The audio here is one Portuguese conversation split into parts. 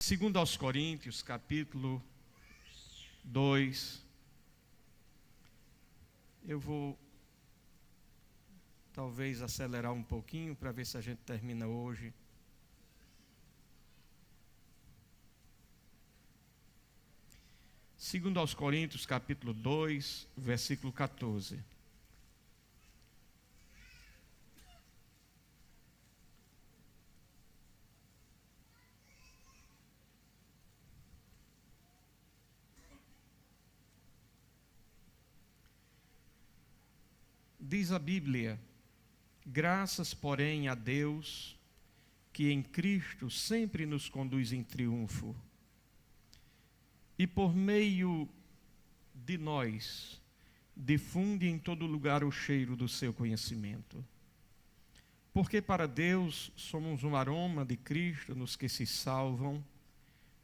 Segundo aos Coríntios, capítulo 2. Eu vou talvez acelerar um pouquinho para ver se a gente termina hoje. Segundo aos Coríntios, capítulo 2, versículo 14. Diz a Bíblia: graças, porém, a Deus, que em Cristo sempre nos conduz em triunfo, e por meio de nós difunde em todo lugar o cheiro do seu conhecimento. Porque para Deus somos um aroma de Cristo nos que se salvam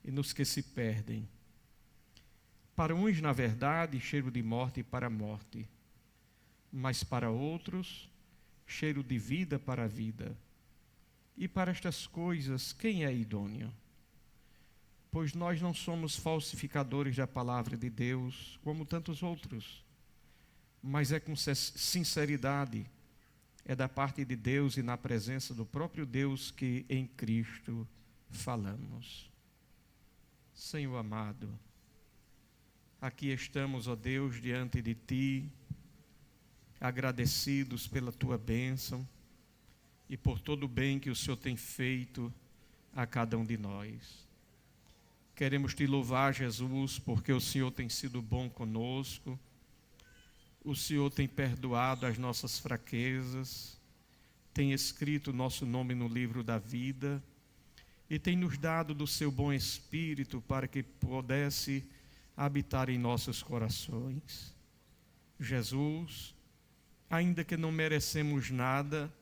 e nos que se perdem. Para uns, na verdade, cheiro de morte para a morte, mas para outros, cheiro de vida para a vida. E para estas coisas, quem é idôneo? Pois nós não somos falsificadores da palavra de Deus, como tantos outros, mas é com sinceridade, é da parte de Deus e na presença do próprio Deus que em Cristo falamos. Senhor amado, aqui estamos, ó Deus, diante de Ti, agradecidos pela Tua bênção e por todo o bem que o Senhor tem feito a cada um de nós. Queremos Te louvar, Jesus, porque o Senhor tem sido bom conosco, o Senhor tem perdoado as nossas fraquezas, tem escrito o nosso nome no livro da vida e tem nos dado do Seu bom Espírito para que pudesse habitar em nossos corações. Jesus, ainda que não merecemos nada,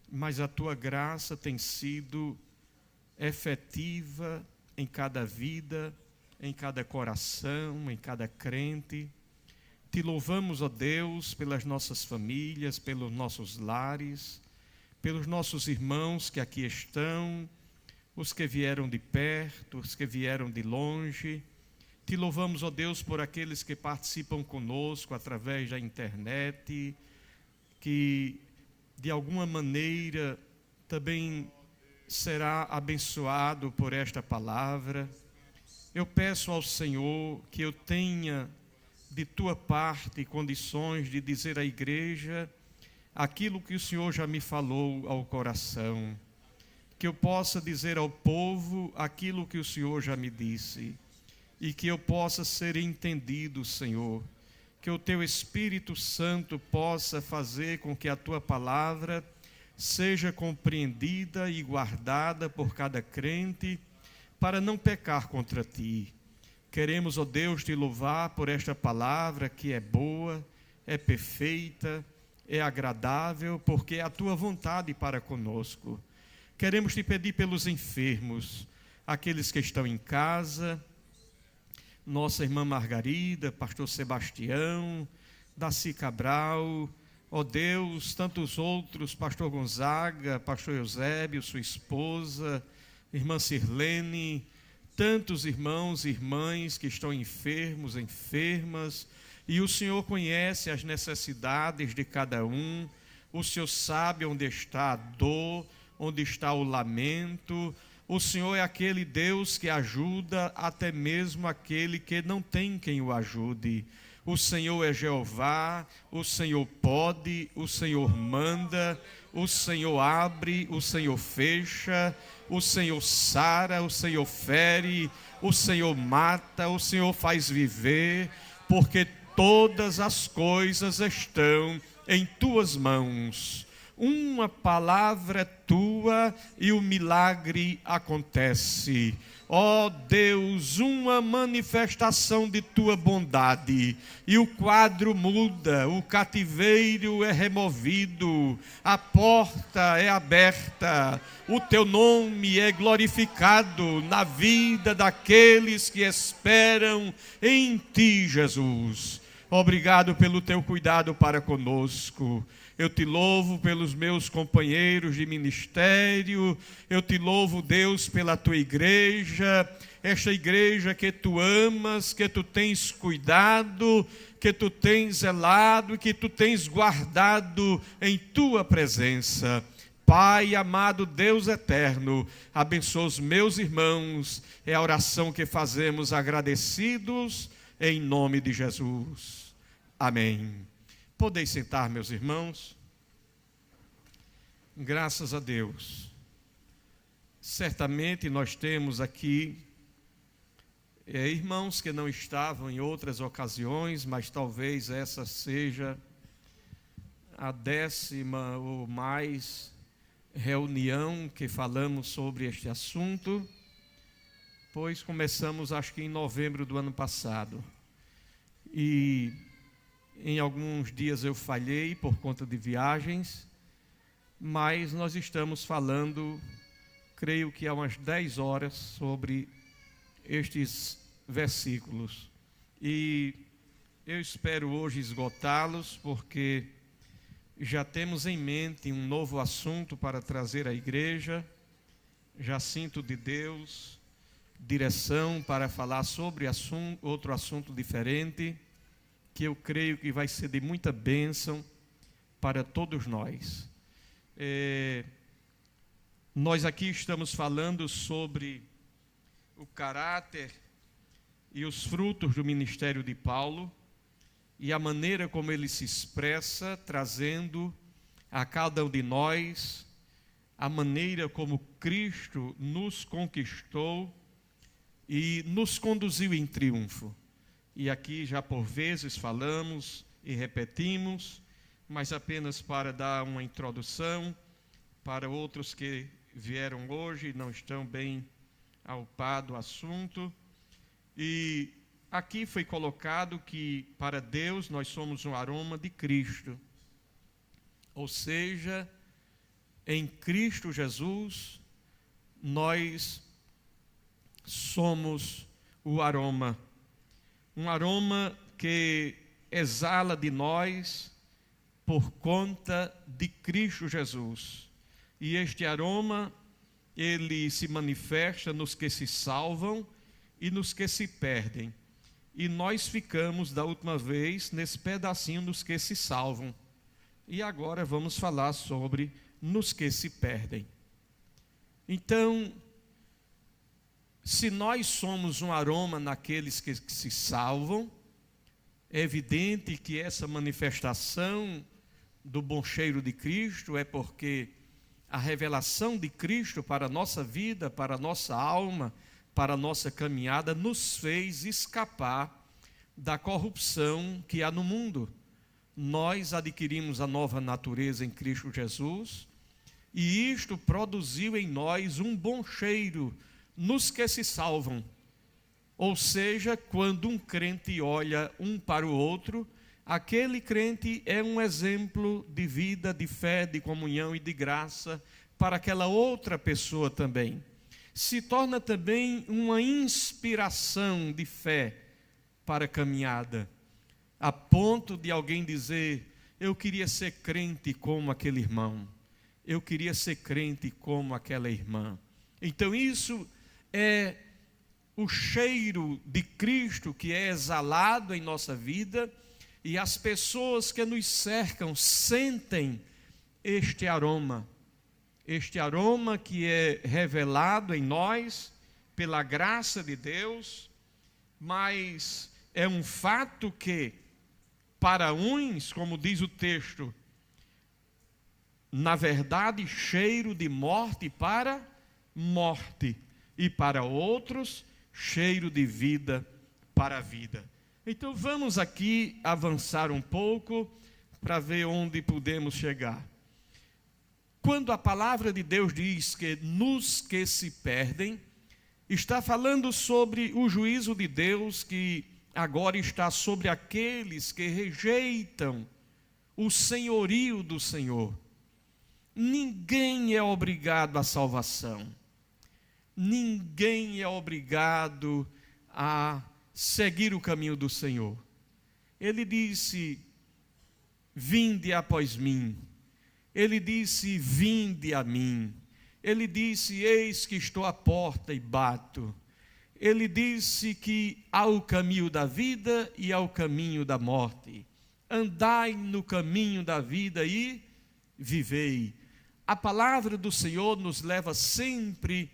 mas a Tua graça tem sido efetiva em cada vida, em cada coração, em cada crente. Te louvamos, ó Deus, pelas nossas famílias, pelos nossos lares, pelos nossos irmãos que aqui estão, os que vieram de perto, os que vieram de longe. Te louvamos, ó Deus, por aqueles que participam conosco através da internet, que de alguma maneira também será abençoado por esta palavra. Eu peço ao Senhor que eu tenha de Tua parte condições de dizer à igreja aquilo que o Senhor já me falou ao coração, que eu possa dizer ao povo aquilo que o Senhor já me disse e que eu possa ser entendido, Senhor. Que o Teu Espírito Santo possa fazer com que a Tua palavra seja compreendida e guardada por cada crente, para não pecar contra Ti. Queremos, ó Deus, Te louvar por esta palavra que é boa, é perfeita, é agradável, porque é a Tua vontade para conosco. Queremos Te pedir pelos enfermos, aqueles que estão em casa, nossa irmã Margarida, pastor Sebastião, Daci Cabral, ó Deus, tantos outros, pastor Gonzaga, pastor Eusébio, sua esposa, irmã Sirlene, tantos irmãos e irmãs que estão enfermos, enfermas, e o Senhor conhece as necessidades de cada um, o Senhor sabe onde está a dor, onde está o lamento. O Senhor é aquele Deus que ajuda até mesmo aquele que não tem quem o ajude. O Senhor é Jeová, o Senhor pode, o Senhor manda, o Senhor abre, o Senhor fecha, o Senhor sara, o Senhor fere, o Senhor mata, o Senhor faz viver, porque todas as coisas estão em Tuas mãos. Uma palavra Tua e o milagre acontece. Ó Deus, uma manifestação de Tua bondade, e o quadro muda, o cativeiro é removido, a porta é aberta, o Teu nome é glorificado na vida daqueles que esperam em Ti, Jesus. Obrigado pelo Teu cuidado para conosco. eu te louvo pelos meus companheiros de ministério, eu te louvo, Deus, pela tua igreja, esta igreja que tu amas, que tu tens cuidado, que tu tens zelado e que tu tens guardado em tua presença. Pai amado, Deus eterno, abençoa os meus irmãos, é a oração que fazemos agradecidos em nome de Jesus. Amém. Podeis sentar, meus irmãos. Graças a Deus. Certamente nós temos aqui irmãos que não estavam em outras ocasiões, mas talvez essa seja a 10ª ou mais reunião que falamos sobre este assunto, pois começamos acho que em novembro do ano passado. E em alguns dias eu falhei por conta de viagens, mas nós estamos falando, creio que há umas 10 horas, sobre estes versículos. E eu espero hoje esgotá-los, porque já temos em mente um novo assunto para trazer à igreja. Já sinto de Deus direção para falar sobre outro assunto diferente, que eu creio que vai ser de muita bênção para todos nós. Nós aqui estamos falando sobre o caráter e os frutos do ministério de Paulo e a maneira como ele se expressa, trazendo a cada um de nós a maneira como Cristo nos conquistou e nos conduziu em triunfo. E aqui já por vezes falamos e repetimos, mas apenas para dar uma introdução para outros que vieram hoje e não estão bem ao par do assunto. E aqui foi colocado que para Deus nós somos um aroma de Cristo. Ou seja, em Cristo Jesus nós somos o aroma. Um aroma que exala de nós por conta de Cristo Jesus. E este aroma, ele se manifesta nos que se salvam e nos que se perdem. E nós ficamos, da última vez, nesse pedacinho dos que se salvam. E agora vamos falar sobre nos que se perdem. Então, se nós somos um aroma naqueles que se salvam, é evidente que essa manifestação do bom cheiro de Cristo é porque a revelação de Cristo para a nossa vida, para a nossa alma, para a nossa caminhada, nos fez escapar da corrupção que há no mundo. Nós adquirimos a nova natureza em Cristo Jesus, e isto produziu em nós um bom cheiro nos que se salvam. Ou seja, quando um crente olha um para o outro, aquele crente é um exemplo de vida, de fé, de comunhão e de graça para aquela outra pessoa também. Se torna também uma inspiração de fé para a caminhada, a ponto de alguém dizer: eu queria ser crente como aquele irmão, eu queria ser crente como aquela irmã. Então isso é o cheiro de Cristo que é exalado em nossa vida, e as pessoas que nos cercam sentem este aroma que é revelado em nós pela graça de Deus. Mas é um fato que, para uns, como diz o texto, na verdade, cheiro de morte para morte, e para outros, cheiro de vida para a vida. Então vamos aqui avançar um pouco para ver onde podemos chegar. Quando a palavra de Deus diz que nos que se perdem, está falando sobre o juízo de Deus que agora está sobre aqueles que rejeitam o senhorio do Senhor. Ninguém é obrigado à salvação. Ninguém é obrigado a seguir o caminho do Senhor. Ele disse: vinde após mim, Ele disse: vinde a mim. Ele disse: eis que estou à porta e bato. Ele disse que há o caminho da vida e há o caminho da morte. Andai no caminho da vida e vivei. A palavra do Senhor nos leva sempre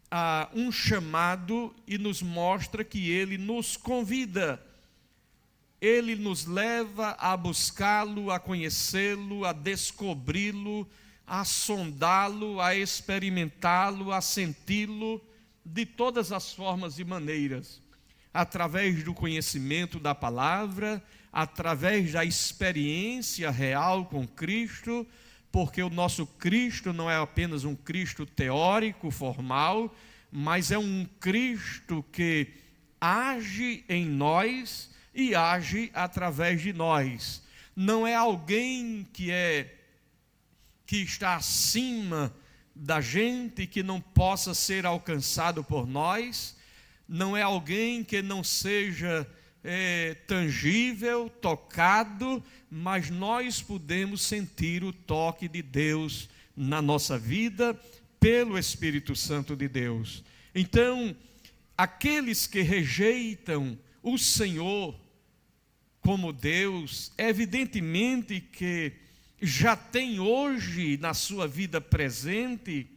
a um chamado e nos mostra que Ele nos convida. Ele nos leva a buscá-lo, a conhecê-lo, a descobri-lo, a sondá-lo, a experimentá-lo, a senti-lo de todas as formas e maneiras, através do conhecimento da palavra, através da experiência real com Cristo, porque o nosso Cristo não é apenas um Cristo teórico, formal, mas é um Cristo que age em nós e age através de nós. Não é alguém que está acima da gente, que não possa ser alcançado por nós. Não é alguém que não seja tangível, tocado, mas nós podemos sentir o toque de Deus na nossa vida pelo Espírito Santo de Deus. Então, aqueles que rejeitam o Senhor como Deus, evidentemente que já tem hoje na sua vida presente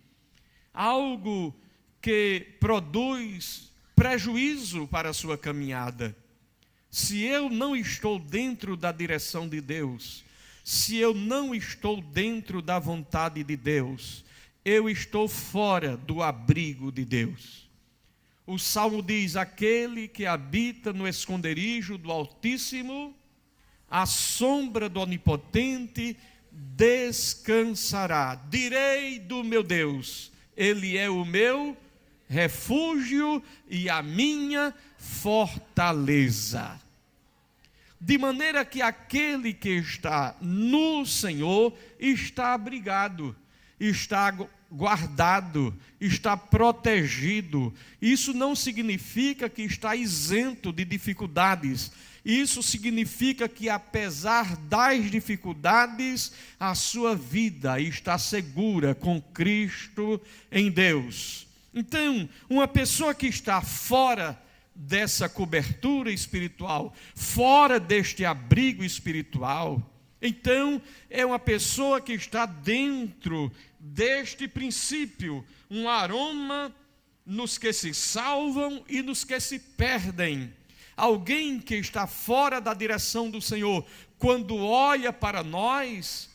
algo que produz prejuízo para a sua caminhada. Se eu não estou dentro da direção de Deus, se eu não estou dentro da vontade de Deus, eu estou fora do abrigo de Deus. O Salmo diz: aquele que habita no esconderijo do Altíssimo, à sombra do Onipotente, descansará. Direi do meu Deus, Ele é o meu refúgio e a minha fortaleza. De maneira que aquele que está no Senhor está abrigado, está guardado, está protegido. Isso não significa que está isento de dificuldades. Isso significa que, apesar das dificuldades, a sua vida está segura com Cristo em Deus. Então, uma pessoa que está fora dessa cobertura espiritual, fora deste abrigo espiritual, então é uma pessoa que está dentro deste princípio, um aroma nos que se salvam e nos que se perdem. Alguém que está fora da direção do Senhor, quando olha para nós,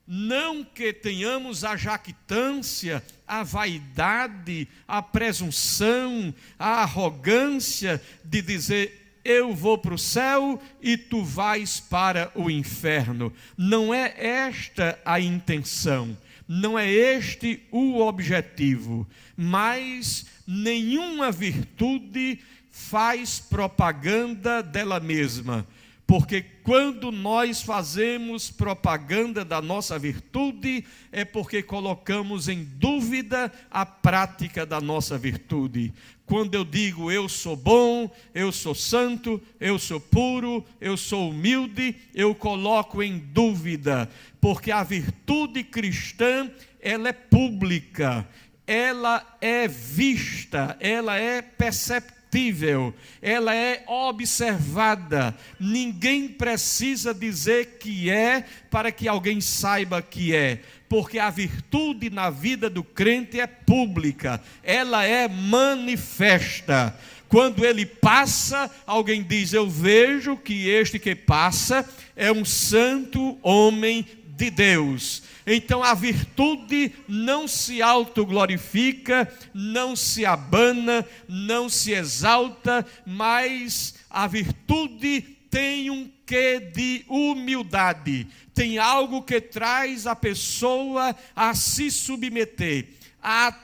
não que tenhamos a jactância, a vaidade, a presunção, a arrogância de dizer: eu vou para o céu e tu vais para o inferno. Não é esta a intenção, não é este o objetivo, mas nenhuma virtude faz propaganda dela mesma, porque quando nós fazemos propaganda da nossa virtude, é porque colocamos em dúvida a prática da nossa virtude. Quando eu digo eu sou bom, eu sou santo, eu sou puro, eu sou humilde, eu coloco em dúvida, porque a virtude cristã, ela é pública, ela é vista, ela é perceptível, ela é observada. Ninguém precisa dizer que é para que alguém saiba que é, porque a virtude na vida do crente é pública, ela é manifesta. Quando ele passa, alguém diz: eu vejo que este que passa é um santo homem de Deus. Então a virtude não se autoglorifica, não se abana, não se exalta, mas a virtude tem um quê de humildade, tem algo que traz a pessoa a se submeter, a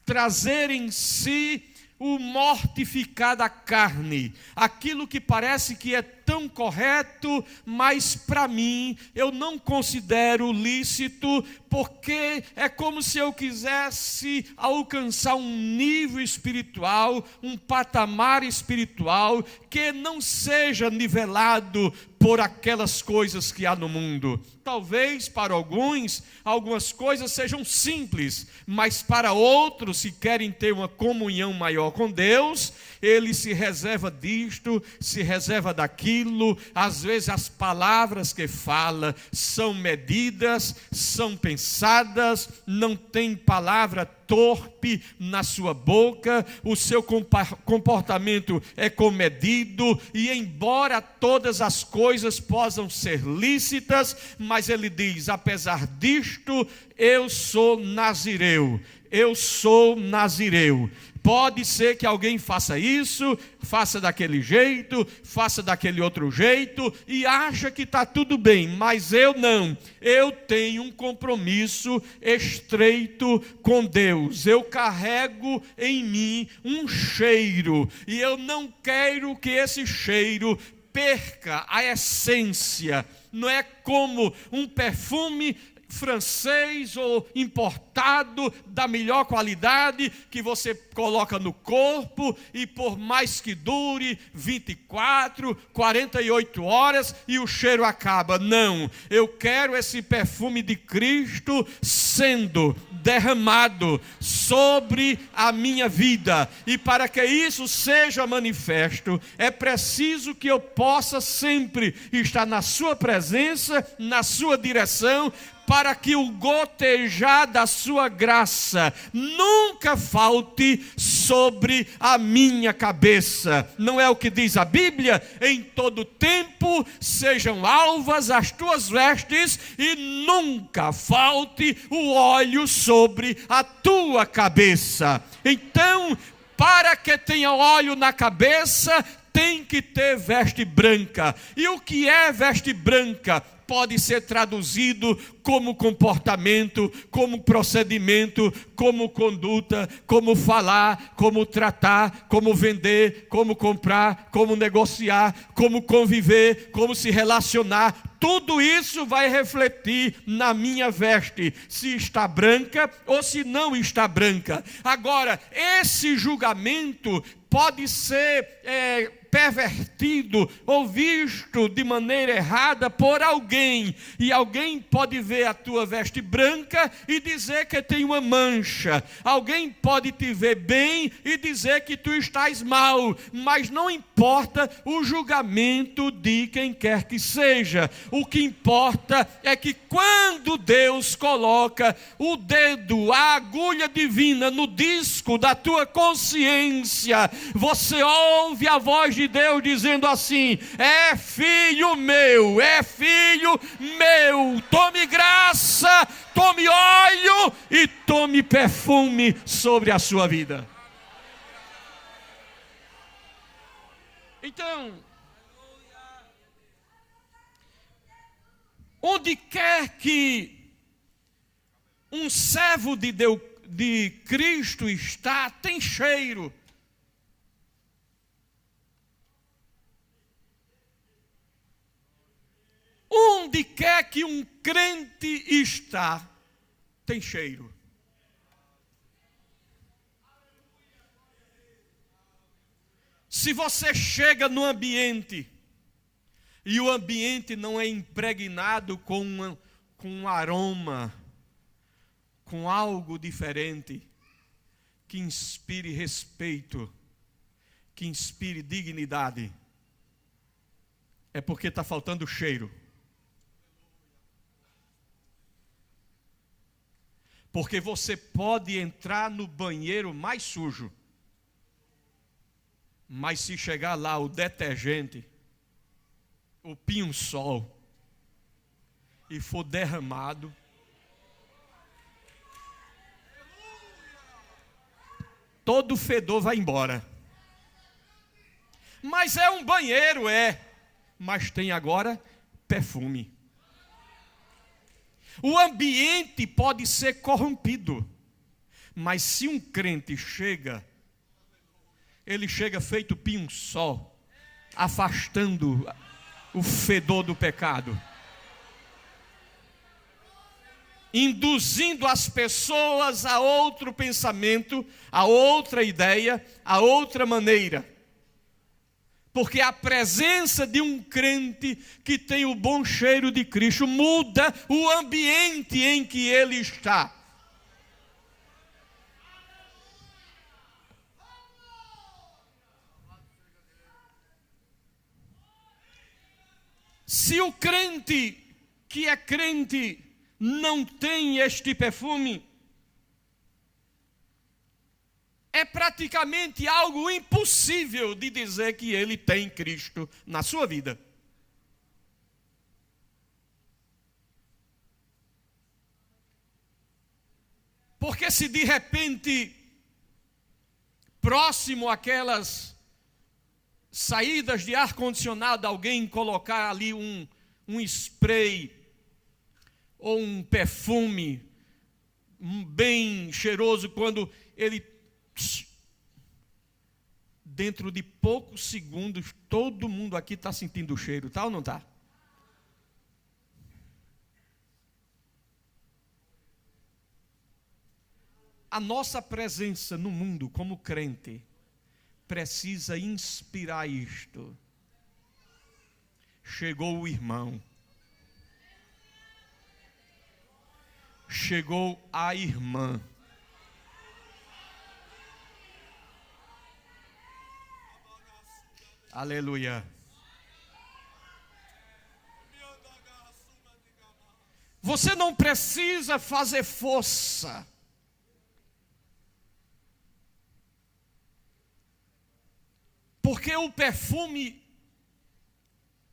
trazer em si o mortificar da carne, aquilo que parece que é tão correto, mas para mim eu não considero lícito, porque é como se eu quisesse alcançar um nível espiritual, um patamar espiritual que não seja nivelado por aquelas coisas que há no mundo. Talvez para alguns, algumas coisas sejam simples, mas para outros, se querem ter uma comunhão maior com Deus, ele se reserva disto, se reserva daquilo. Às vezes as palavras que fala são medidas, são pensadas, não tem palavra torpe na sua boca, o seu comportamento é comedido, e embora todas as coisas possam ser lícitas, mas ele diz: apesar disto, eu sou nazireu, eu sou nazireu. Pode ser que alguém faça isso, faça daquele jeito, faça daquele outro jeito, e acha que está tudo bem, mas eu não. Eu tenho um compromisso estreito com Deus. Eu carrego em mim um cheiro, e eu não quero que esse cheiro perca a essência. Não é como um perfume francês ou importado da melhor qualidade que você coloca no corpo e por mais que dure 24, 48 horas e o cheiro acaba. Não, eu quero esse perfume de Cristo sendo derramado sobre a minha vida, e para que isso seja manifesto, é preciso que eu possa sempre estar na sua presença, na sua direção, para que o gotejar da sua graça nunca falte sobre a minha cabeça. Não é o que diz a Bíblia? Em todo tempo sejam alvas as tuas vestes e nunca falte o óleo sobre a tua cabeça. Então, para que tenha óleo na cabeça, tem que ter veste branca. E o que é veste branca? Pode ser traduzido como comportamento, como procedimento, como conduta, como falar, como tratar, como vender, como comprar, como negociar, como conviver, como se relacionar. Tudo isso vai refletir na minha veste, se está branca ou se não está branca. Agora, esse julgamento pode ser pervertido ou visto de maneira errada por alguém, e alguém pode ver a tua veste branca e dizer que tem uma mancha. Alguém pode te ver bem e dizer que tu estás mal, mas não importa o julgamento de quem quer que seja. O que importa é que quando Deus coloca o dedo, a agulha divina no disco da tua consciência, você ouve a voz de Deus dizendo assim: é filho meu, tome graça, tome óleo e tome perfume sobre a sua vida. Então, onde quer que um servo de Deus, de Cristo está, tem cheiro. Onde quer que um crente está, tem cheiro. Se você chega no ambiente e o ambiente não é impregnado com um aroma, com algo diferente, que inspire respeito, que inspire dignidade, é porque está faltando cheiro. Porque você pode entrar no banheiro mais sujo, mas se chegar lá o detergente, o pinho-sol, e for derramado, todo o fedor vai embora. Mas é um banheiro, mas tem agora perfume. O ambiente pode ser corrompido, mas se um crente chega, ele chega feito pinho-sol, afastando o fedor do pecado, induzindo as pessoas a outro pensamento, a outra ideia, a outra maneira. Porque a presença de um crente que tem o bom cheiro de Cristo muda o ambiente em que ele está. Se o crente que é crente não tem este perfume, é praticamente algo impossível de dizer que ele tem Cristo na sua vida. Porque se de repente, próximo àquelas saídas de ar-condicionado, alguém colocar ali um spray ou um perfume bem cheiroso, quando ele, dentro de poucos segundos, todo mundo aqui está sentindo o cheiro, tá ou não está? A nossa presença no mundo como crente precisa inspirar isto. Chegou o irmão. Chegou a irmã. Aleluia. Você não precisa fazer força. Porque o perfume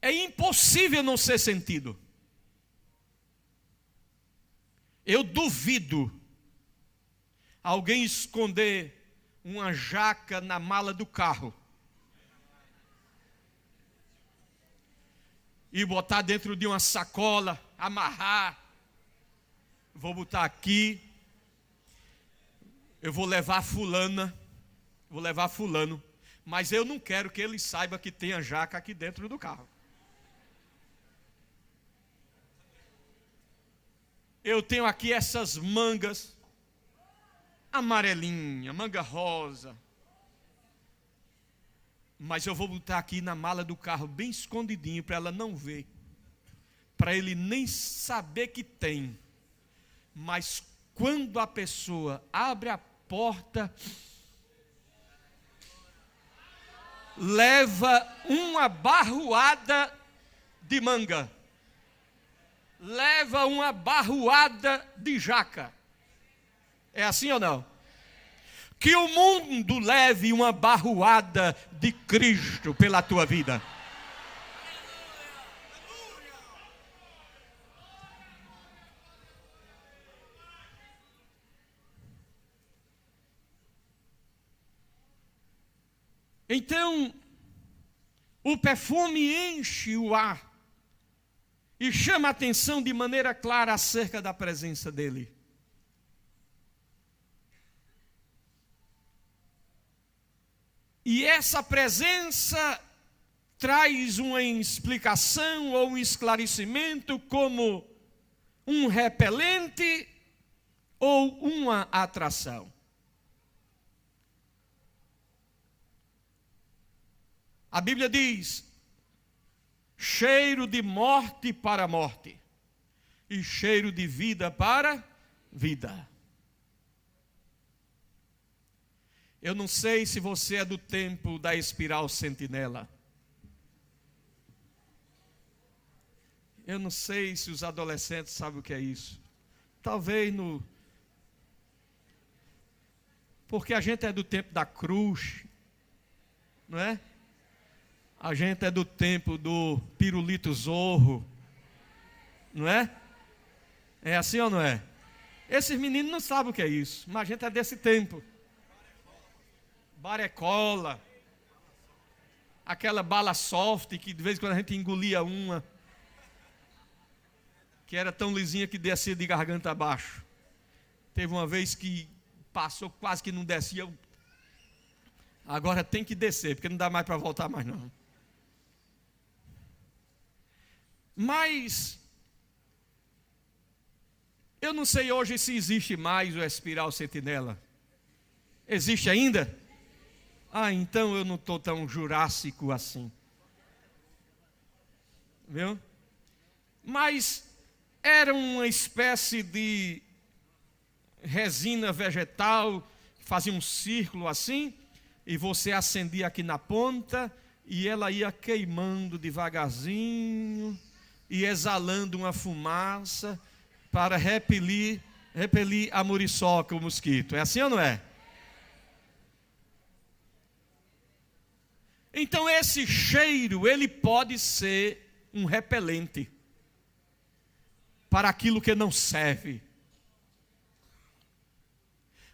é impossível não ser sentido. Eu duvido alguém esconder uma jaca na mala do carro e botar dentro de uma sacola, amarrar. Vou botar aqui, eu vou levar fulana, vou levar fulano, mas eu não quero que ele saiba que tem a jaca aqui dentro do carro. Eu tenho aqui essas mangas amarelinha, manga rosa, mas eu vou botar aqui na mala do carro bem escondidinho para ela não ver, para ele nem saber que tem. Mas quando a pessoa abre a porta, leva uma barruada de manga, leva uma barruada de jaca. É assim ou não? Que o mundo leve uma barruada de Cristo pela tua vida. Então, o perfume enche o ar e chama a atenção de maneira clara acerca da presença dele. E essa presença traz uma explicação ou um esclarecimento como um repelente ou uma atração. A Bíblia diz: cheiro de morte para morte e cheiro de vida para vida. Eu não sei se você é do tempo da espiral sentinela. Eu não sei se os adolescentes sabem o que é isso. Talvez no... Porque a gente é do tempo da cruz, não é? A gente é do tempo do pirulito zorro, não é? É assim ou não é? Esses meninos não sabem o que é isso, mas a gente é desse tempo. Barecola, aquela bala soft que de vez em quando a gente engolia uma, que era tão lisinha que descia de garganta abaixo. Teve uma vez que passou, quase que não descia. Agora tem que descer, porque não dá mais para voltar mais não. Mas eu não sei hoje se existe mais o Espiral Sentinela. Existe ainda? Então eu não estou tão jurássico assim. Viu? Mas era uma espécie de resina vegetal, fazia um círculo assim, e você acendia aqui na ponta, e ela ia queimando devagarzinho, e exalando uma fumaça, para repelir a muriçoca, o mosquito. É assim ou não é? Então esse cheiro, ele pode ser um repelente para aquilo que não serve.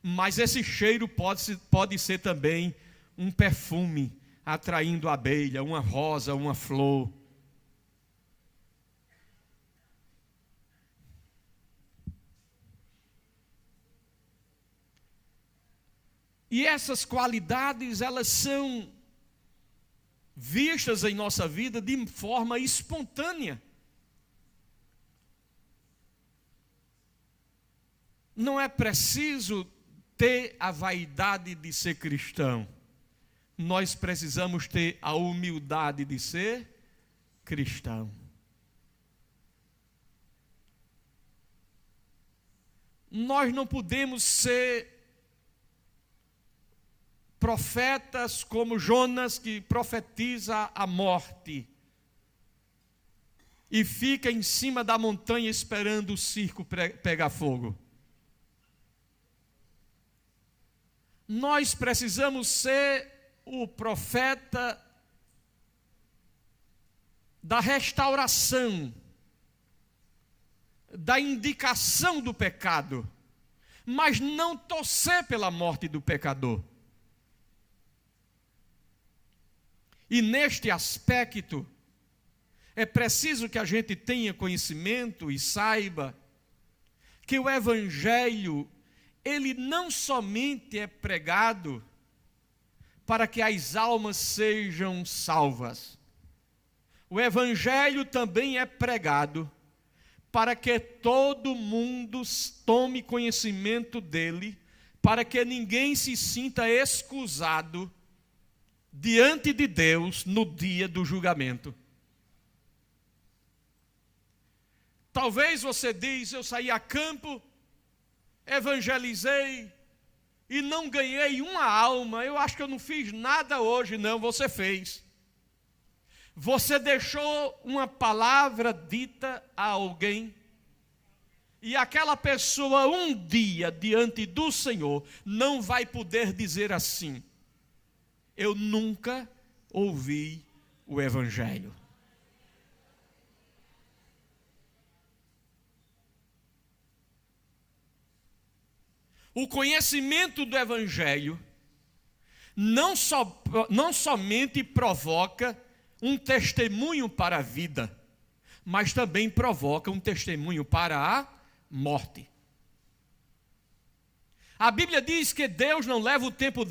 Mas esse cheiro pode ser também um perfume, atraindo a abelha, uma rosa, uma flor. E essas qualidades, elas são vistas em nossa vida de forma espontânea. Não é preciso ter a vaidade de ser cristão. Nós precisamos ter a humildade de ser cristão. Nós não podemos ser profetas como Jonas, que profetiza a morte e fica em cima da montanha esperando o circo pegar fogo. Nós precisamos ser o profeta da restauração, da indicação do pecado, mas não torcer pela morte do pecador. E neste aspecto, é preciso que a gente tenha conhecimento e saiba que o Evangelho, ele não somente é pregado para que as almas sejam salvas. O Evangelho também é pregado para que todo mundo tome conhecimento dele, para que ninguém se sinta excusado diante de Deus no dia do julgamento. Talvez você diz, eu saí a campo, evangelizei e não ganhei uma alma, eu acho que eu não fiz nada hoje. Não, você fez. Você deixou uma palavra dita a alguém, e aquela pessoa um dia diante do Senhor não vai poder dizer assim: eu nunca ouvi o Evangelho. O conhecimento do Evangelho não somente provoca um testemunho para a vida, mas também provoca um testemunho para a morte. A Bíblia diz que Deus não leva o tempo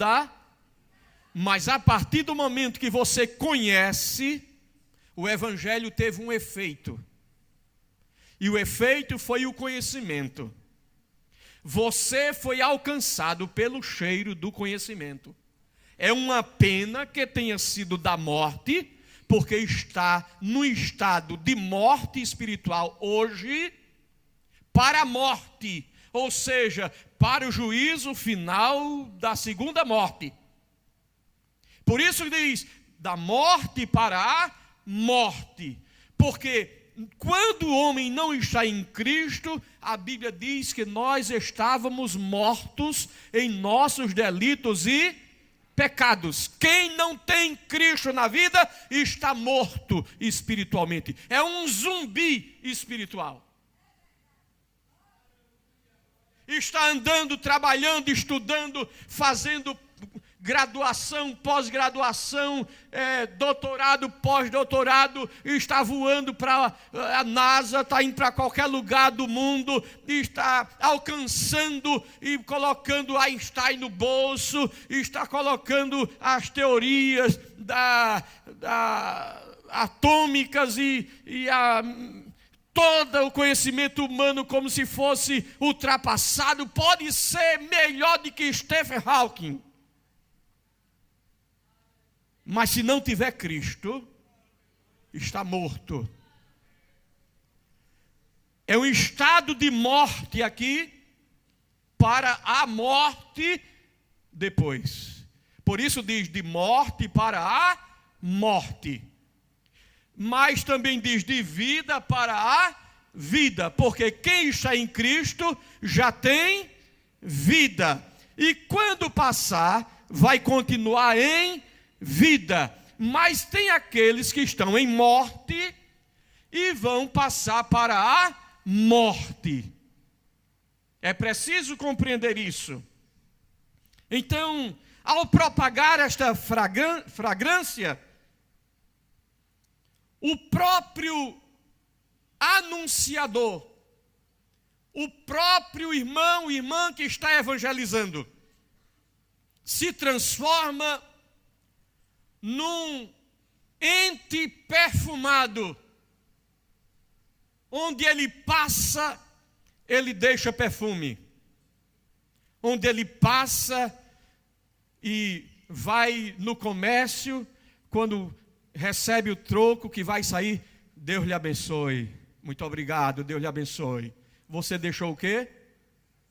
mas a partir do momento que você conhece, o Evangelho teve um efeito. E o efeito foi o conhecimento. Você foi alcançado pelo cheiro do conhecimento. É uma pena que tenha sido da morte, porque está no estado de morte espiritual hoje, para a morte, ou seja, para o juízo final da segunda morte. Por isso diz, da morte para a morte. Porque quando o homem não está em Cristo, a Bíblia diz que nós estávamos mortos em nossos delitos e pecados. Quem não tem Cristo na vida está morto espiritualmente. É um zumbi espiritual. Está andando, trabalhando, estudando, graduação, pós-graduação, doutorado, pós-doutorado, está voando para a NASA, está indo para qualquer lugar do mundo, está alcançando e colocando Einstein no bolso, está colocando as teorias atômicas e todo o conhecimento humano como se fosse ultrapassado, pode ser melhor do que Stephen Hawking. Mas se não tiver Cristo, está morto. É um estado de morte aqui, para a morte depois. Por isso diz de morte para a morte. Mas também diz de vida para a vida, porque quem está em Cristo já tem vida. E quando passar, vai continuar em vida. Mas tem aqueles que estão em morte e vão passar para a morte. É preciso compreender isso. Então, ao propagar esta fragrância, o próprio anunciador, o próprio irmão, irmã que está evangelizando, se transforma num ente perfumado, onde ele passa, ele deixa perfume. Onde ele passa e vai no comércio, quando recebe o troco que vai sair, Deus lhe abençoe. Muito obrigado, Deus lhe abençoe. Você deixou o quê?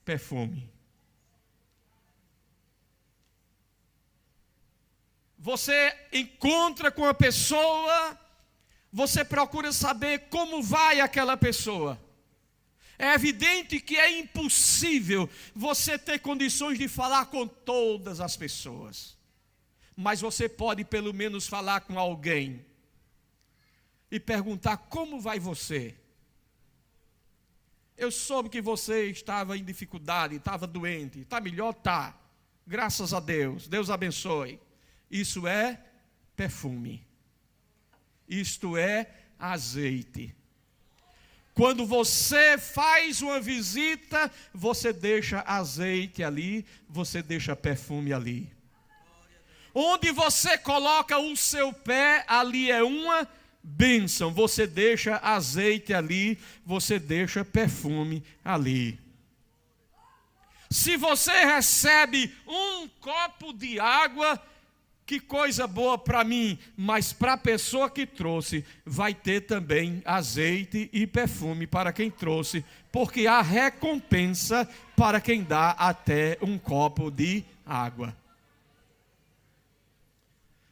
Perfume. Você encontra com a pessoa, você procura saber como vai aquela pessoa. É evidente que é impossível você ter condições de falar com todas as pessoas. Mas você pode pelo menos falar com alguém e perguntar: como vai você? Eu soube que você estava em dificuldade, estava doente. Está melhor? Está. Graças a Deus. Deus abençoe. Isso é perfume. Isto é azeite. Quando você faz uma visita, você deixa azeite ali, você deixa perfume ali. Onde você coloca o seu pé, ali é uma bênção. Você deixa azeite ali, você deixa perfume ali. Se você recebe um copo de água, que coisa boa para mim, mas para a pessoa que trouxe, vai ter também azeite e perfume para quem trouxe, porque há recompensa para quem dá até um copo de água.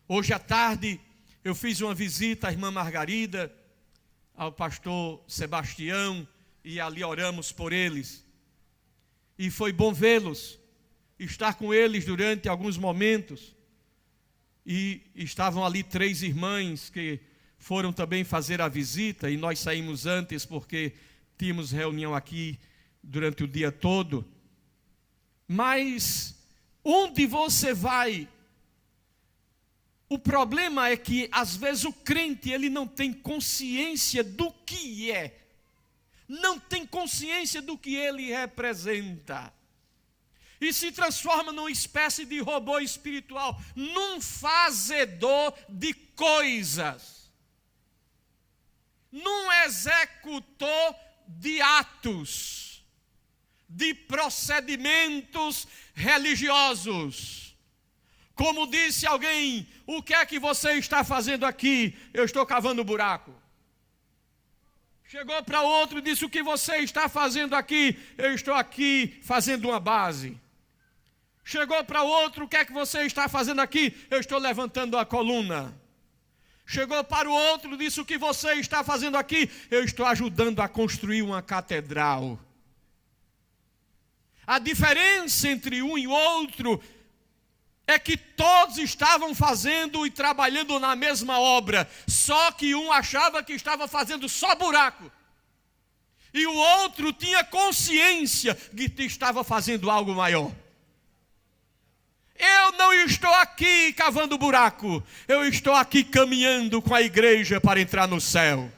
Hoje à tarde, eu fiz uma visita à irmã Margarida, ao pastor Sebastião, e ali oramos por eles. E foi bom vê-los, estar com eles durante alguns momentos. E estavam ali 3 irmãs que foram também fazer a visita, e nós saímos antes porque tínhamos reunião aqui durante o dia todo. Mas onde você vai, o problema é que às vezes o crente ele não tem consciência do que é, não tem consciência do que ele representa. E se transforma numa espécie de robô espiritual, num fazedor de coisas, num executor de atos, de procedimentos religiosos. Como disse alguém: o que é que você está fazendo aqui? Eu estou cavando buraco. Chegou para outro e disse: o que você está fazendo aqui? Eu estou aqui fazendo uma base. Chegou para outro: o que é que você está fazendo aqui? Eu estou levantando a coluna. Chegou para o outro e disse: o que você está fazendo aqui? Eu estou ajudando a construir uma catedral. A diferença entre um e outro é que todos estavam fazendo e trabalhando na mesma obra, só que um achava que estava fazendo só buraco, e o outro tinha consciência de que estava fazendo algo maior. Eu não estou aqui cavando buraco, eu estou aqui caminhando com a igreja para entrar no céu.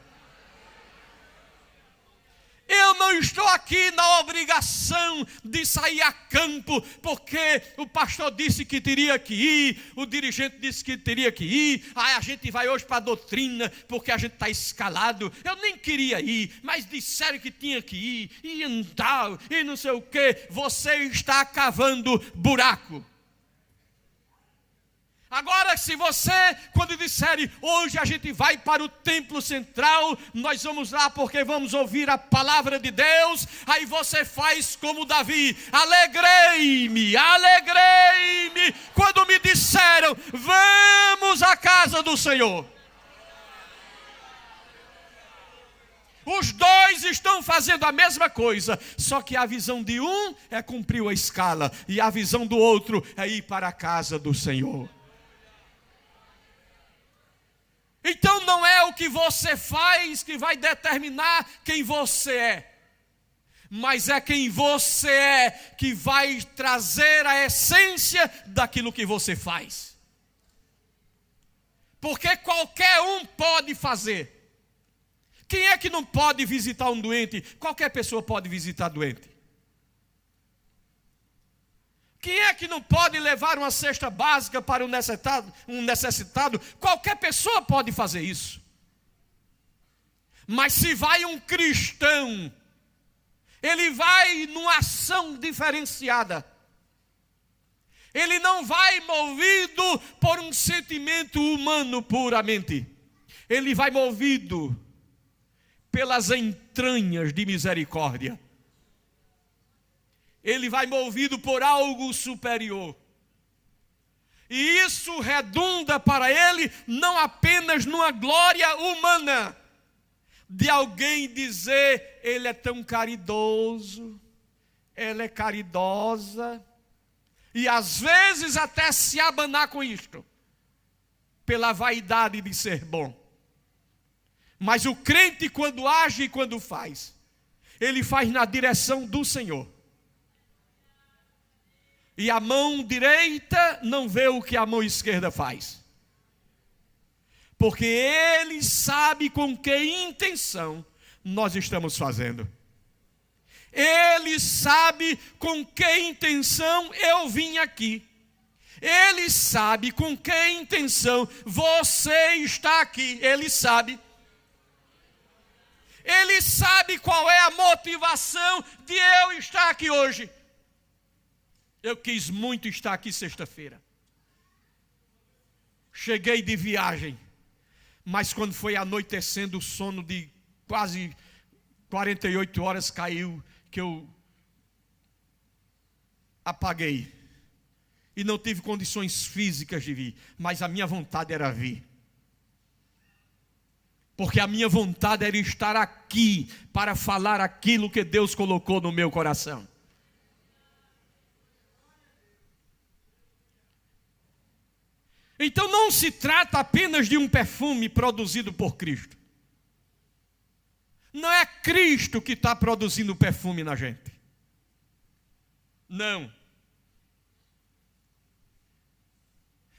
Eu não estou aqui na obrigação de sair a campo, porque o pastor disse que teria que ir, o dirigente disse que teria que ir, a gente vai hoje para a doutrina, porque a gente está escalado. Eu nem queria ir, mas disseram que tinha que ir, e tal, e não sei o quê. Você está cavando buraco. Agora, se você, quando disserem, hoje a gente vai para o templo central, nós vamos lá porque vamos ouvir a palavra de Deus, aí você faz como Davi: alegrei-me, quando me disseram, vamos à casa do Senhor. Os dois estão fazendo a mesma coisa, só que a visão de um é cumprir a escala, e a visão do outro é ir para a casa do Senhor. Então não é o que você faz que vai determinar quem você é, mas é quem você é que vai trazer a essência daquilo que você faz. Porque qualquer um pode fazer. Quem é que não pode visitar um doente? Qualquer pessoa pode visitar doente. Quem é que não pode levar uma cesta básica para um necessitado? Qualquer pessoa pode fazer isso. Mas se vai um cristão, ele vai numa ação diferenciada. Ele não vai movido por um sentimento humano puramente. Ele vai movido pelas entranhas de misericórdia. Ele vai movido por algo superior. E isso redunda para ele não apenas numa glória humana, de alguém dizer, ele é tão caridoso, ela é caridosa, e às vezes até se abanar com isto, pela vaidade de ser bom. Mas o crente, quando age e quando faz, ele faz na direção do Senhor. E a mão direita não vê o que a mão esquerda faz. Porque ele sabe com que intenção nós estamos fazendo. Ele sabe com que intenção eu vim aqui. Ele sabe com que intenção você está aqui. Ele sabe. Ele sabe qual é a motivação de eu estar aqui hoje. Eu quis muito estar aqui sexta-feira. Cheguei de viagem, mas quando foi anoitecendo, o sono de quase 48 horas caiu, que eu apaguei. E não tive condições físicas de vir, mas a minha vontade era vir. Porque a minha vontade era estar aqui para falar aquilo que Deus colocou no meu coração. Então não se trata apenas de um perfume produzido por Cristo. Não é Cristo que está produzindo o perfume na gente. Não.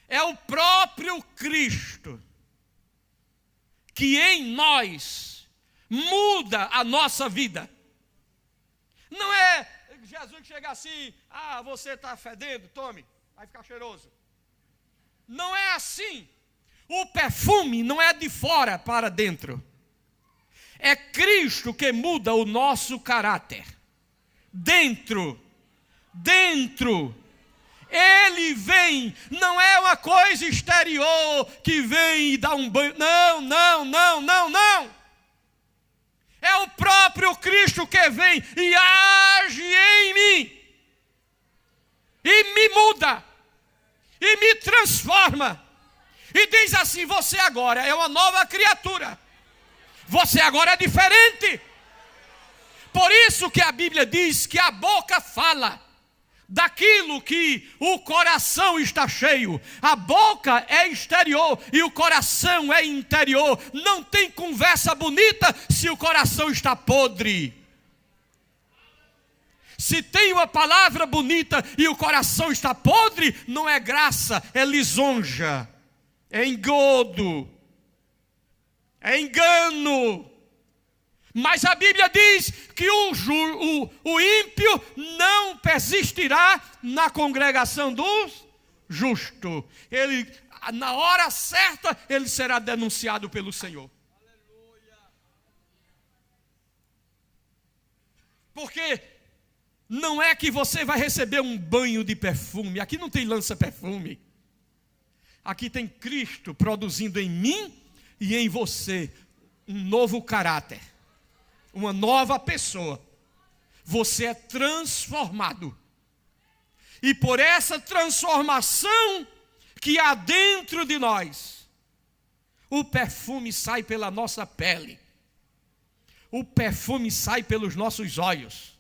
É o próprio Cristo que em nós muda a nossa vida. Não é Jesus que chega assim, você está fedendo, tome, vai ficar cheiroso. Não é assim. O perfume não é de fora para dentro. É Cristo que muda o nosso caráter. Dentro. Ele vem, não é uma coisa exterior que vem e dá um banho. Não. É o próprio Cristo que vem e age em mim. E me muda. E me transforma. E diz assim, você agora é uma nova criatura. Você agora é diferente. Por isso que a Bíblia diz que a boca fala daquilo que o coração está cheio. A boca é exterior e o coração é interior. Não tem conversa bonita se o coração está podre. Se tem uma palavra bonita e o coração está podre, não é graça, é lisonja, é engodo, é engano. Mas a Bíblia diz que o ímpio não persistirá na congregação dos justos. Ele, na hora certa, ele será denunciado pelo Senhor. Porque não é que você vai receber um banho de perfume. Aqui não tem lança-perfume. Aqui tem Cristo produzindo em mim e em você um novo caráter, uma nova pessoa. Você é transformado. E por essa transformação que há dentro de nós, o perfume sai pela nossa pele. O perfume sai pelos nossos olhos.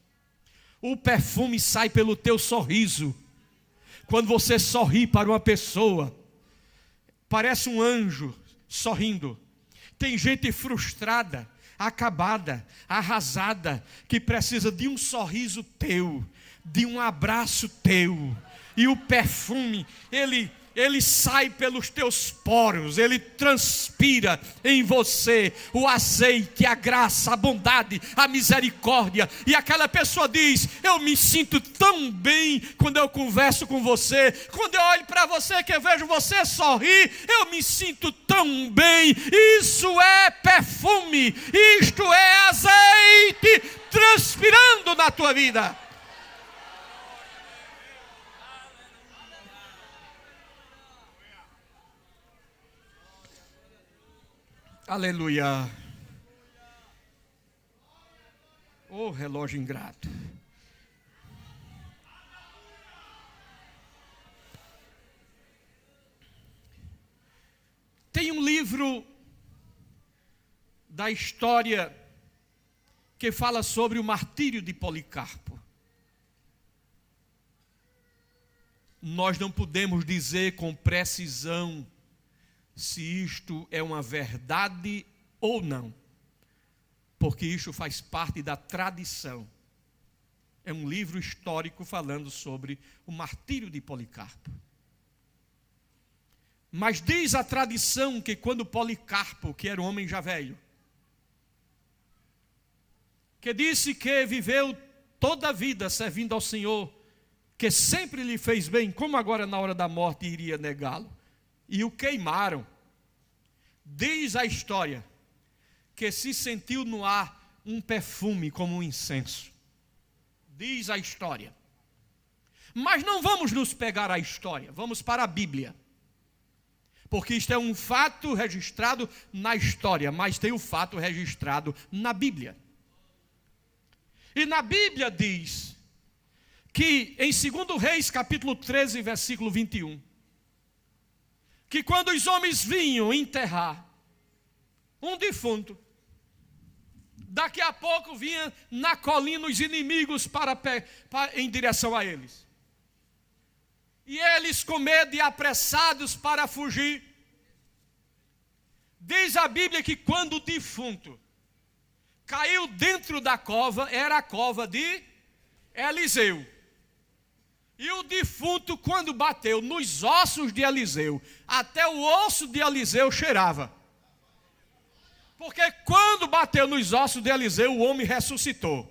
O perfume sai pelo teu sorriso. Quando você sorri para uma pessoa, parece um anjo sorrindo. Tem gente frustrada, acabada, arrasada, que precisa de um sorriso teu, de um abraço teu. E o perfume, ele sai pelos teus poros, ele transpira em você o azeite, a graça, a bondade, a misericórdia. E aquela pessoa diz: eu me sinto tão bem quando eu converso com você, quando eu olho para você, que eu vejo você sorrir, eu me sinto tão bem. Isso é perfume, isto é azeite transpirando na tua vida. Aleluia. Oh, relógio ingrato. Tem um livro da história que fala sobre o martírio de Policarpo. Nós não podemos dizer com precisão se isto é uma verdade ou não, porque isto faz parte da tradição. É um livro histórico falando sobre o martírio de Policarpo. Mas diz a tradição que quando Policarpo, que era um homem já velho, que disse que viveu toda a vida servindo ao Senhor, que sempre lhe fez bem, como agora na hora da morte iria negá-lo, e o queimaram. Diz a história que se sentiu no ar um perfume como um incenso. Diz a história. Mas não vamos nos pegar à história, vamos para a Bíblia. Porque isto é um fato registrado na história, mas tem o fato registrado na Bíblia. E na Bíblia diz que em 2 Reis capítulo 13, versículo 21, que quando os homens vinham enterrar um defunto, daqui a pouco vinha na colina os inimigos em direção a eles. E eles com medo e apressados para fugir. Diz a Bíblia que quando o defunto caiu dentro da cova, era a cova de Eliseu. E o defunto, quando bateu nos ossos de Eliseu, até o osso de Eliseu cheirava. Porque quando bateu nos ossos de Eliseu, o homem ressuscitou.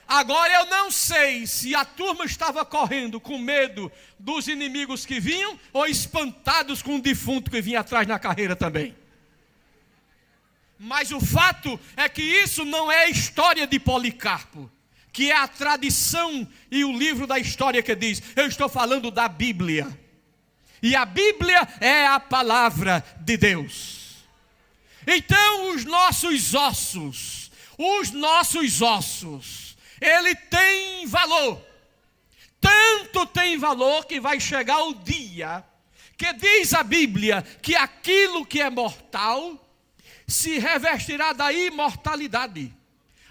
Agora eu não sei se a turma estava correndo com medo dos inimigos que vinham, ou espantados com o defunto que vinha atrás na carreira também. Mas o fato é que isso não é história de Policarpo, que é a tradição e o livro da história que diz. Eu estou falando da Bíblia. E a Bíblia é a palavra de Deus. Então os nossos ossos, ele tem valor. Tanto tem valor que vai chegar o dia que diz a Bíblia que aquilo que é mortal se revestirá da imortalidade.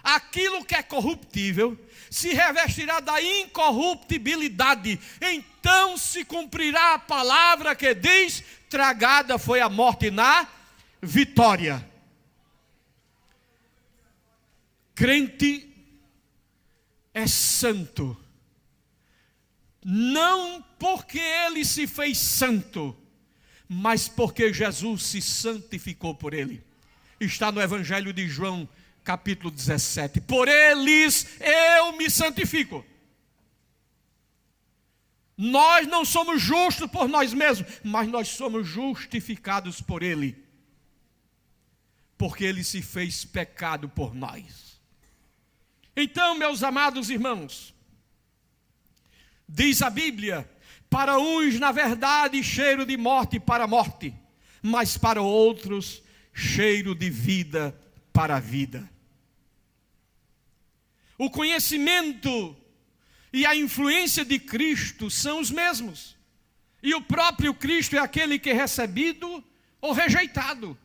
Aquilo que é corruptível se revestirá da incorruptibilidade. Então se cumprirá a palavra que diz: tragada foi a morte na vitória. Crente é santo. Não porque ele se fez santo, mas porque Jesus se santificou por ele. Está no Evangelho de João, capítulo 17. Por eles eu me santifico. Nós não somos justos por nós mesmos, mas nós somos justificados por ele. Porque ele se fez pecado por nós. Então, meus amados irmãos, diz a Bíblia, para uns, na verdade, cheiro de morte para a morte, mas para outros, cheiro de vida para a vida. O conhecimento e a influência de Cristo são os mesmos. E o próprio Cristo é aquele que é recebido ou rejeitado.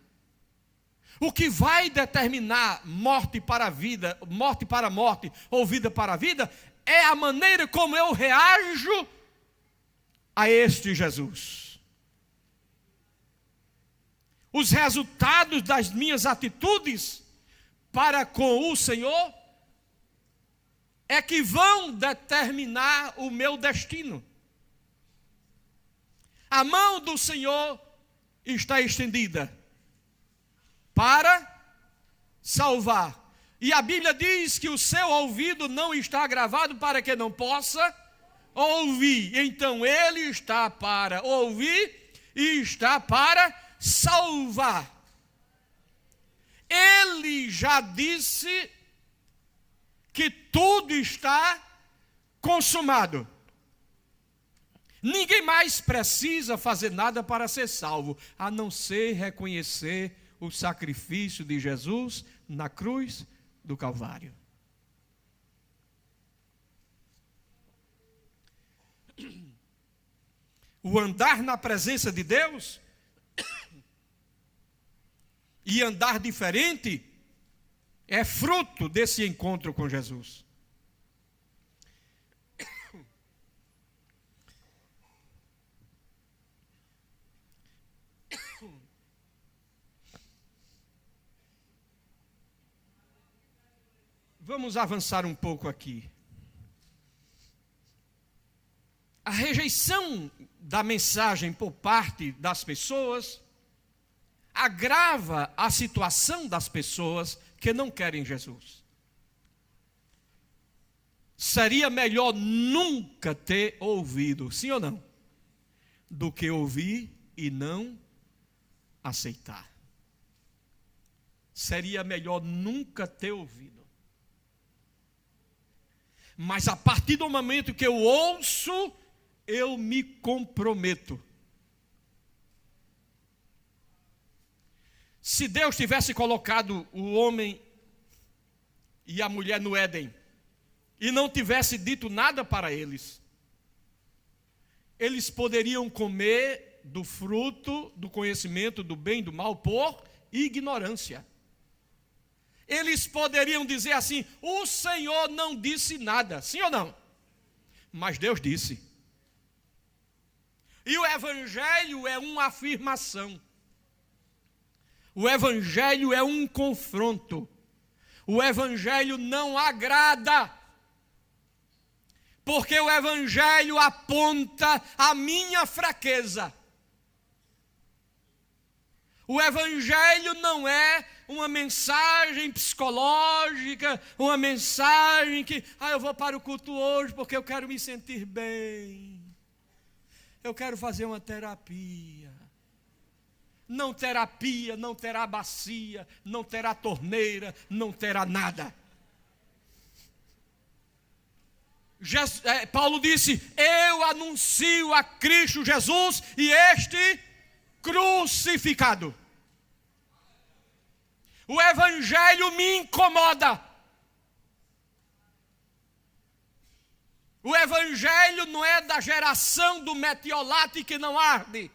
O que vai determinar morte para a vida, morte para a morte ou vida para a vida, é a maneira como eu reajo a este Jesus. Os resultados das minhas atitudes para com o Senhor é que vão determinar o meu destino. A mão do Senhor está estendida para salvar. E a Bíblia diz que o seu ouvido não está gravado para que não possa ouvir. Então ele está para ouvir e está para salvar. Ele já disse que tudo está consumado. Ninguém mais precisa fazer nada para ser salvo, a não ser reconhecer o sacrifício de Jesus na cruz do Calvário. O andar na presença de Deus e andar diferente é fruto desse encontro com Jesus. Vamos avançar um pouco aqui. A rejeição da mensagem por parte das pessoas agrava a situação das pessoas que não querem Jesus. Seria melhor nunca ter ouvido, sim ou não? Do que ouvir e não aceitar. Seria melhor nunca ter ouvido. Mas a partir do momento que eu ouço, eu me comprometo. Se Deus tivesse colocado o homem e a mulher no Éden, e não tivesse dito nada para eles, eles poderiam comer do fruto do conhecimento do bem e do mal por ignorância. Eles poderiam dizer assim: o Senhor não disse nada, sim ou não? Mas Deus disse. E o Evangelho é uma afirmação. O Evangelho é um confronto. O Evangelho não agrada. Porque o Evangelho aponta a minha fraqueza. O Evangelho não é uma mensagem psicológica, uma mensagem que, eu vou para o culto hoje porque eu quero me sentir bem. Eu quero fazer uma terapia. Não terapia, não terá bacia, não terá torneira, não terá nada. Paulo disse: eu anuncio a Cristo Jesus e este crucificado. O Evangelho me incomoda. O Evangelho não é da geração do metiolate que não arde.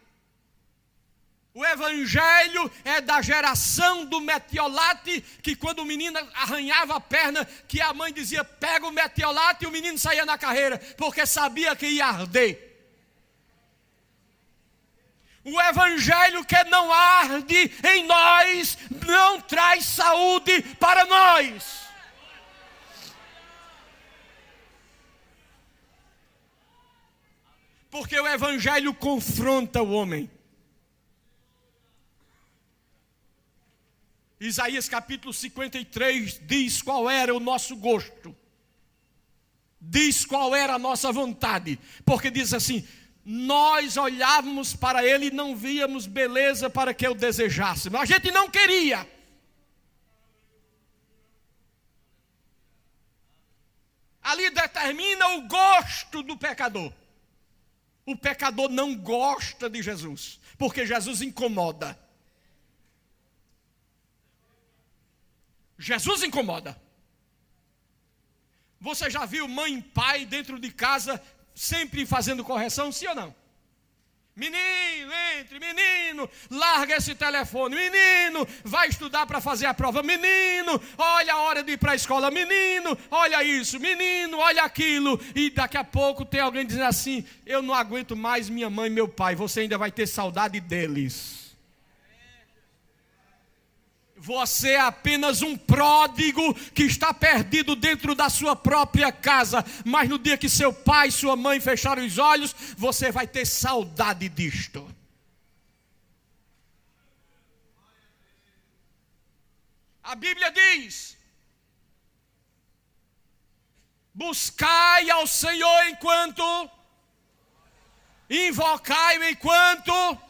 O Evangelho é da geração do metiolate que quando o menino arranhava a perna, que a mãe dizia: pega o metiolate, e o menino saía na carreira, porque sabia que ia arder. O Evangelho que não arde em nós não traz saúde para nós. Porque o Evangelho confronta o homem. Isaías capítulo 53 diz qual era o nosso gosto. Diz qual era a nossa vontade. Porque diz assim: nós olhávamos para ele e não víamos beleza para que o desejássemos. A gente não queria. Ali determina o gosto do pecador. O pecador não gosta de Jesus, porque Jesus incomoda. Jesus incomoda. Você já viu mãe e pai dentro de casa sempre fazendo correção, sim ou não? Menino, entre, menino, larga esse telefone, menino, vai estudar para fazer a prova, menino, olha a hora de ir para a escola, menino, olha isso, menino, olha aquilo, e daqui a pouco tem alguém dizendo assim: eu não aguento mais minha mãe e meu pai, você ainda vai ter saudade deles. Você é apenas um pródigo que está perdido dentro da sua própria casa. Mas no dia que seu pai e sua mãe fecharem os olhos, você vai ter saudade disto. A Bíblia diz: buscai ao Senhor enquanto, invocai-o enquanto.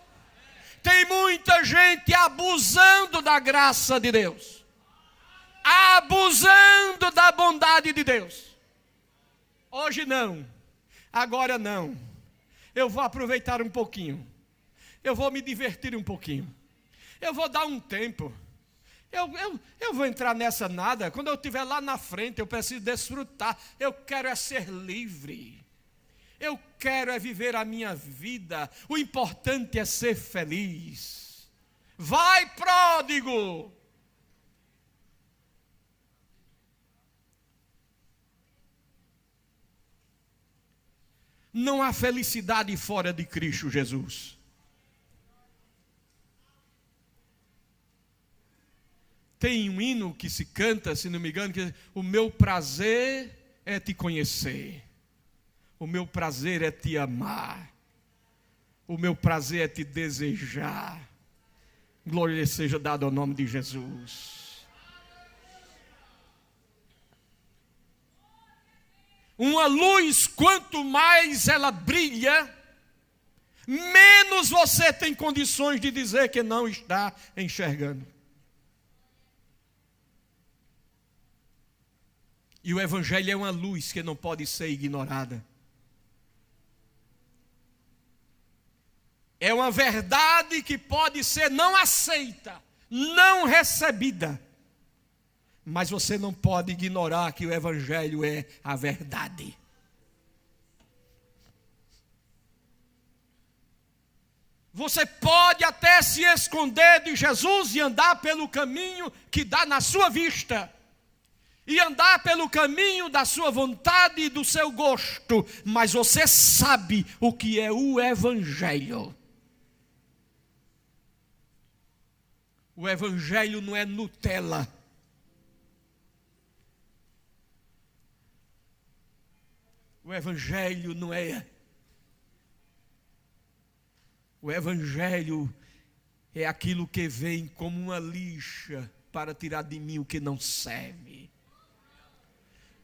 Tem muita gente abusando da graça de Deus, abusando da bondade de Deus. Hoje não, agora não. Eu vou aproveitar um pouquinho, eu vou me divertir um pouquinho, eu vou dar um tempo. Eu vou entrar nessa nada. Quando eu estiver lá na frente, eu preciso desfrutar. Eu quero é ser livre. Eu quero é viver a minha vida. O importante é ser feliz. Vai, pródigo! Não há felicidade fora de Cristo Jesus. Tem um hino que se canta, se não me engano, que diz: o meu prazer é te conhecer. O meu prazer é te amar. O meu prazer é te desejar. Glória seja dada ao nome de Jesus. Uma luz, quanto mais ela brilha, menos você tem condições de dizer que não está enxergando. E o Evangelho é uma luz que não pode ser ignorada. É uma verdade que pode ser não aceita, não recebida. Mas você não pode ignorar que o Evangelho é a verdade. Você pode até se esconder de Jesus e andar pelo caminho que dá na sua vista. E andar pelo caminho da sua vontade e do seu gosto. Mas você sabe o que é o Evangelho. O Evangelho não é Nutella. O Evangelho não é. O Evangelho é aquilo que vem como uma lixa para tirar de mim o que não serve.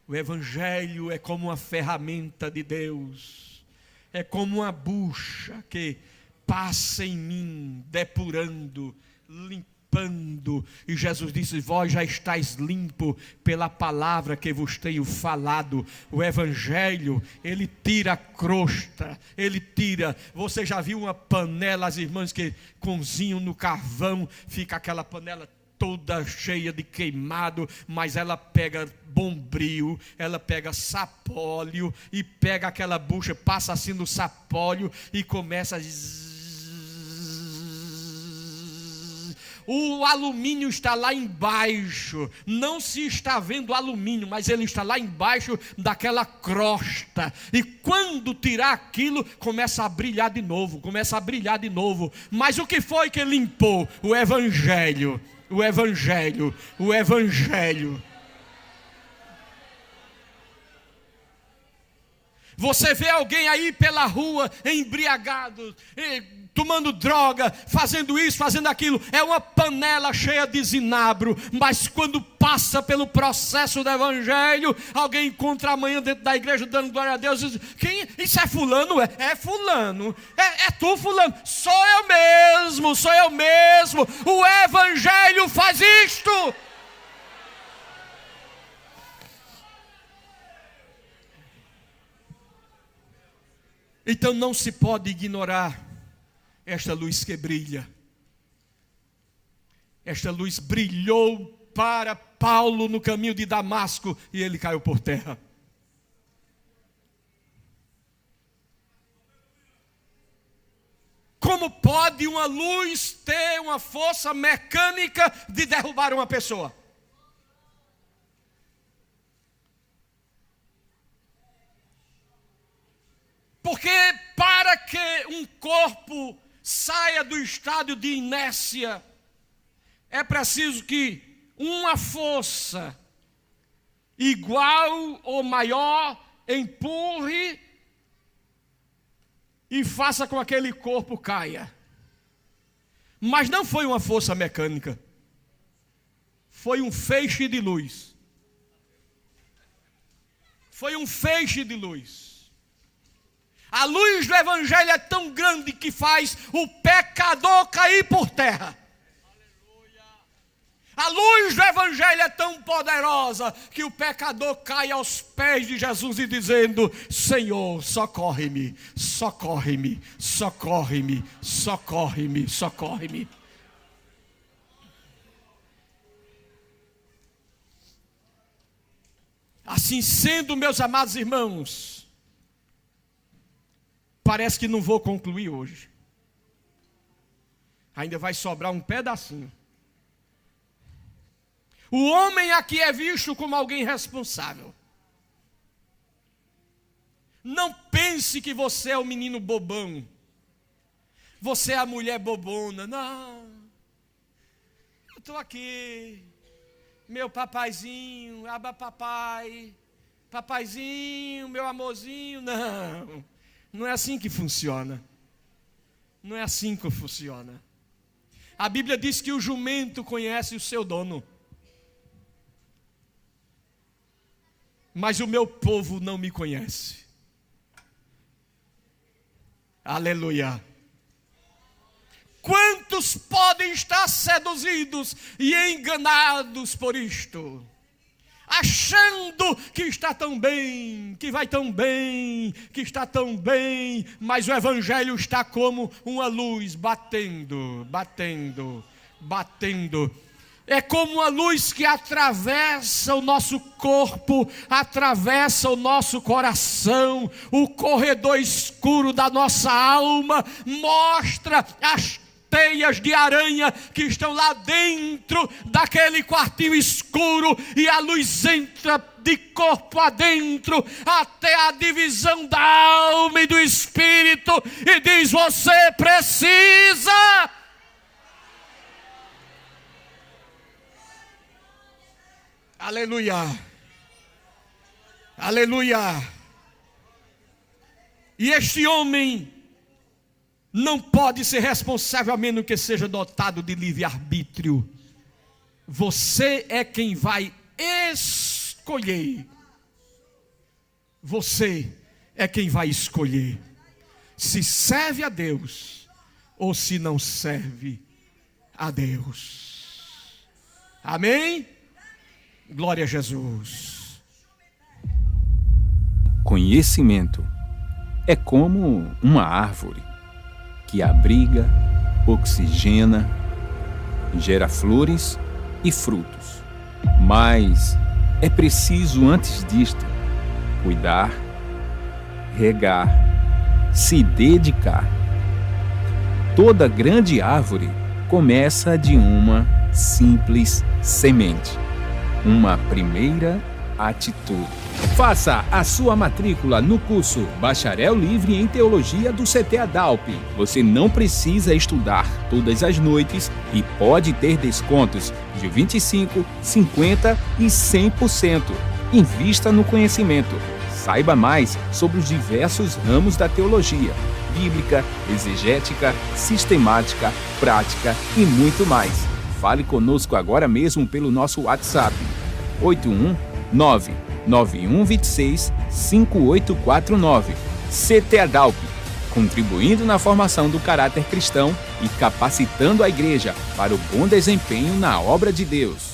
O Evangelho é como uma ferramenta de Deus. É como uma bucha que passa em mim, depurando, limpando. E Jesus disse: vós já estáis limpo pela palavra que vos tenho falado. O Evangelho, ele tira a crosta, ele tira. Você já viu uma panela, as irmãs que cozinham no carvão, fica aquela panela toda cheia de queimado, mas ela pega bombril, ela pega sapólio e pega aquela bucha, passa assim no sapólio e começa a... O alumínio está lá embaixo, não se está vendo alumínio, mas ele está lá embaixo daquela crosta, e quando tirar aquilo, começa a brilhar de novo, mas o que foi que limpou? O Evangelho, o Evangelho, o Evangelho. Você vê alguém aí pela rua, embriagado, tomando droga, fazendo isso, fazendo aquilo, é uma panela cheia de zinabro, mas quando passa pelo processo do evangelho, alguém encontra amanhã dentro da igreja dando glória a Deus, e diz: quem? Isso é fulano? É fulano, é tu fulano, sou eu mesmo, o evangelho faz isto. Então não se pode ignorar esta luz que brilha. Esta luz brilhou para Paulo no caminho de Damasco e ele caiu por terra. Como pode uma luz ter uma força mecânica de derrubar uma pessoa? Porque para que um corpo saia do estado de inércia, é preciso que uma força igual ou maior empurre e faça com que aquele corpo caia. Mas não foi uma força mecânica, foi um feixe de luz. Foi um feixe de luz. A luz do evangelho é tão grande que faz o pecador cair por terra. A luz do evangelho é tão poderosa que o pecador cai aos pés de Jesus e dizendo: Senhor, socorre-me, socorre-me, socorre-me, socorre-me, socorre-me. Assim sendo, meus amados irmãos, parece que não vou concluir hoje. Ainda vai sobrar um pedacinho. O homem aqui é visto como alguém responsável. Não pense que você é o menino bobão. Você é a mulher bobona. Não. Eu estou aqui. Meu papaizinho, aba papai. Papaizinho, meu amorzinho. Não. Não é assim que funciona. Não é assim que funciona. A Bíblia diz que o jumento conhece o seu dono. Mas o meu povo não me conhece. Aleluia. Quantos podem estar seduzidos e enganados por isto? Achando que está tão bem, que vai tão bem, que está tão bem, mas o evangelho está como uma luz batendo, batendo, batendo. É como uma luz que atravessa o nosso corpo, atravessa o nosso coração, o corredor escuro da nossa alma, mostra as teias de aranha que estão lá dentro daquele quartinho escuro, e a luz entra de corpo adentro até a divisão da alma e do espírito e diz: você precisa. Aleluia, aleluia. E este homem não pode ser responsável a menos que seja dotado de livre-arbítrio. Você é quem vai escolher. Você é quem vai escolher se serve a Deus ou se não serve a Deus. Amém? Glória a Jesus. Conhecimento é como uma árvore que abriga, oxigena, gera flores e frutos. Mas é preciso, antes disto, cuidar, regar, se dedicar. Toda grande árvore começa de uma simples semente. Uma primeira atitude. Faça a sua matrícula no curso Bacharel Livre em Teologia do CT Adalp. Você não precisa estudar todas as noites e pode ter descontos de 25%, 50% e 100%. Invista no conhecimento. Saiba mais sobre os diversos ramos da teologia, bíblica, exegética, sistemática, prática e muito mais. Fale conosco agora mesmo pelo nosso WhatsApp 819-9126-5849. CT Adalp, contribuindo na formação do caráter cristão e capacitando a igreja para o bom desempenho na obra de Deus.